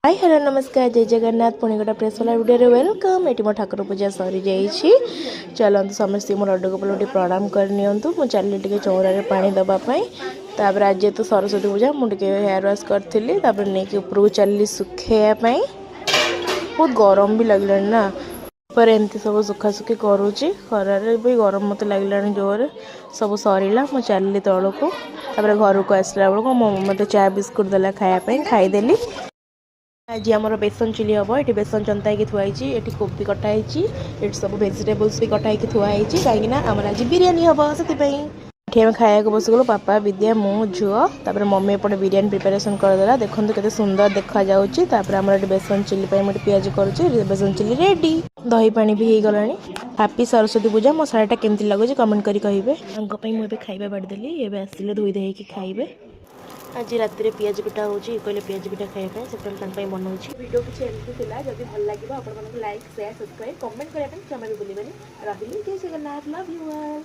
Hi hello नमस्कार जय जगन्नाथ पुणी गोटे प्रेस वाला वीडियो वेलकम ये मो ठाकुर पूजा सरी जाइए चलते समस्त मो लड्डू गोपाल प्रणाम करनी मुझे चलिए टे चौरारे पानी दवापाई तापर आज तो सरस्वती पूजा मुझे हेयर वाश करी नहीं उपरको चलि सुखापी बहुत गरम भी लगला ना पर एमती सब सुखासुखी करुच्ची खरारे भी गरम मत लगला जोर सब सरला मुझे चलि तौक घर को आसला बेलू मो मत चा बिस्कुट देला खायापी खाईदेली। आज आम बेसन चिली हम ये बेसन चंता थुआई ये कोबी कटाई ये सब भेजिटेबल्स भी कटाई थुआई कहीं आम आज बिरियानी हम से आम खाया बसगलु पापा विद्या मु झुओ तापर मम्मी एपटे बिरियानी प्रिपेरेसन करदेला देखो केते सुंदर देखा जाउची तापर आम बेसन चिली मुझे पियाज करुच्ची बेसन चिली रेडी दही पानी भी हो गलानी। हैप्पी सरस्वती पूजा मो साड़ीटा केमती लगुच कमेंट करी कहिबे मुझे खाइबा बाड़देली एबे आसिले धोई देकी खाइबे। आज रात में पियाज पिटा होची कहले पियाज पिटा खाइबा से बनाऊँ वीडियो किसी एमती था जब भल लगे आप लाइक शेयर सब्सक्राइब कमेंट करने जमा भी भूलें रही जय जगन्नाथ लव यू ऑल।